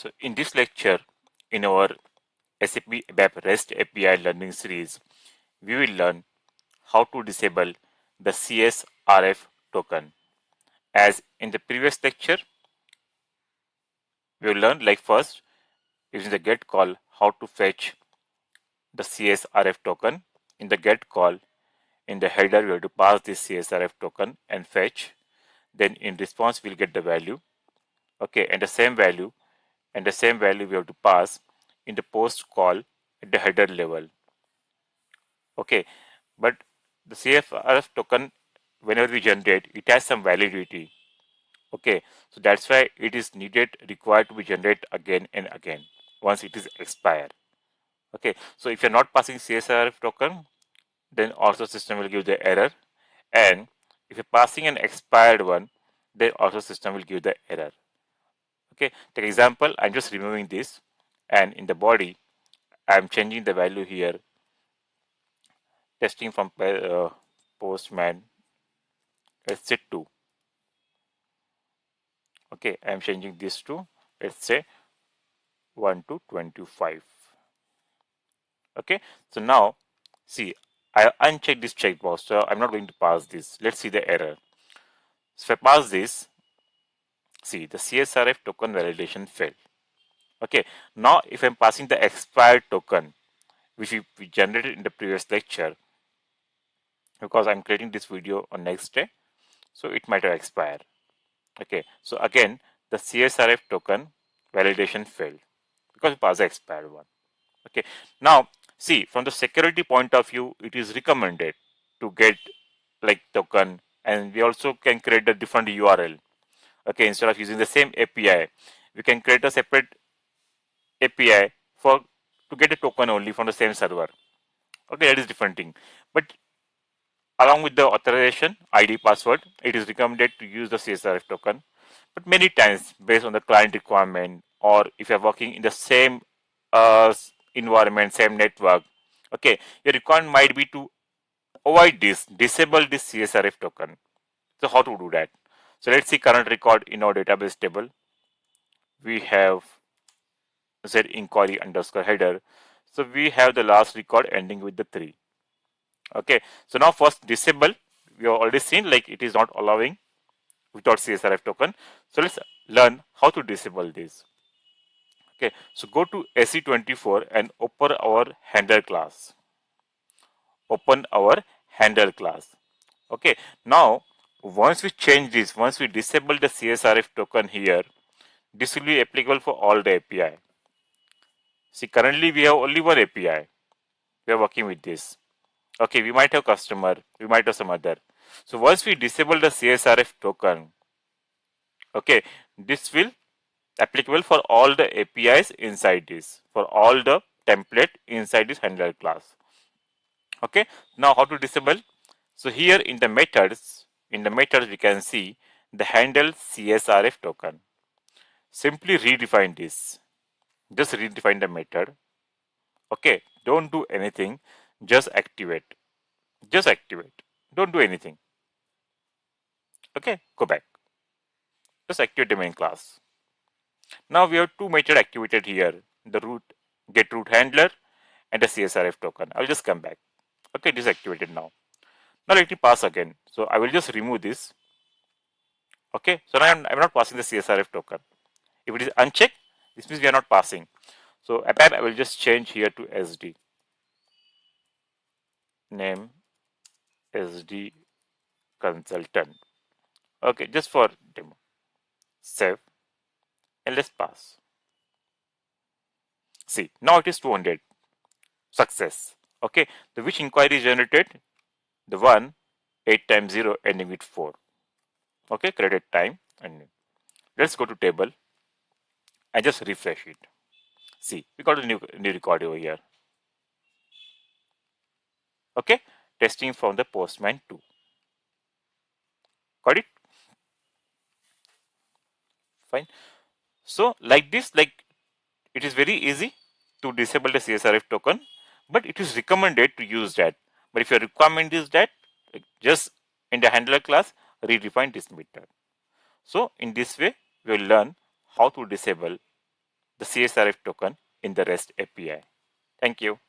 So in this lecture, in our SAP ABAP REST API learning series, we will learn how to disable the CSRF token. As in the previous lecture, we will learn like first using the get call how to fetch the CSRF token. In the get call, in the header, we have to pass this CSRF token and fetch. Then in response, we'll get the value. Okay, and the same value we have to pass in the post call at the header level. Okay, but the CSRF token, whenever we generate, it has some validity. Okay, so that's why it is required to be generated again and again once it is expired. Okay, so if you're not passing CSRF token, then also system will give the error, and if you're passing an expired one, then also system will give the error. Okay, take example, I'm just removing this, and in the body I'm changing the value here, testing from postman, let's say 2. Okay, I'm changing this to, let's say, 1 to 25. Okay, so now see, I uncheck this checkbox, so I'm not going to pass this. Let's see the error. So if I pass this, see the CSRF token validation failed. Okay, now if I'm passing the expired token, which we generated in the previous lecture, because I'm creating this video on next day, so it might have expired. Okay, so again the CSRF token validation failed because it was the expired one. Okay, now see, from the security point of view, it is recommended to get like token, and we also can create a different URL. Okay, instead of using the same API, we can create a separate API for to get a token only from the same server. Okay, that is different thing. But along with the authorization ID password, it is recommended to use the CSRF token. But many times, based on the client requirement, or if you're working in the same environment, same network, okay, your requirement might be to avoid this, disable this CSRF token. So how to do that? So let's see current record in our database table. We have Z inquiry underscore header. So we have the last record ending with the 3. Okay, so now first disable, we have already seen like it is not allowing without CSRF token. So let's learn how to disable this. Okay, so go to SE24 and open our handler class. Open our handler class. Okay, now once we change this, once we disable the CSRF token here, this will be applicable for all the API. See, currently we have only one API. We are working with this. Okay, we might have customer, we might have some other. So once we disable the CSRF token, okay, this will applicable for all the APIs inside this, for all the template inside this handler class. Okay, now how to disable? So here in the methods we can see the handle CSRF token. Simply redefine this. Just redefine the method. Okay, don't do anything, just activate. Just activate. Don't do anything. Okay, go back. Just activate the main class. Now we have two methods activated here, the root get root handler and the CSRF token. I'll just come back. Okay, this is activated now. Now let me pass again. So I will just remove this. Okay, so now I'm not passing the CSRF token. If it is unchecked, this means we are not passing. So ABAP, I will just change here to SD. Name SD consultant. Okay, just for demo. Save and let's pass. See, now it is 200. Success. Okay, the which inquiry is generated? The one 8 times 0 ending with 4. Okay, credit time and let's go to table and just refresh it. See, we got a new record over here. Okay, testing from the postman 2. Got it? Fine. So like this, like it is very easy to disable the CSRF token, but it is recommended to use that. But if your requirement is that, like just in the handler class, redefine this method. So in this way, we will learn how to disable the CSRF token in the REST API. Thank you.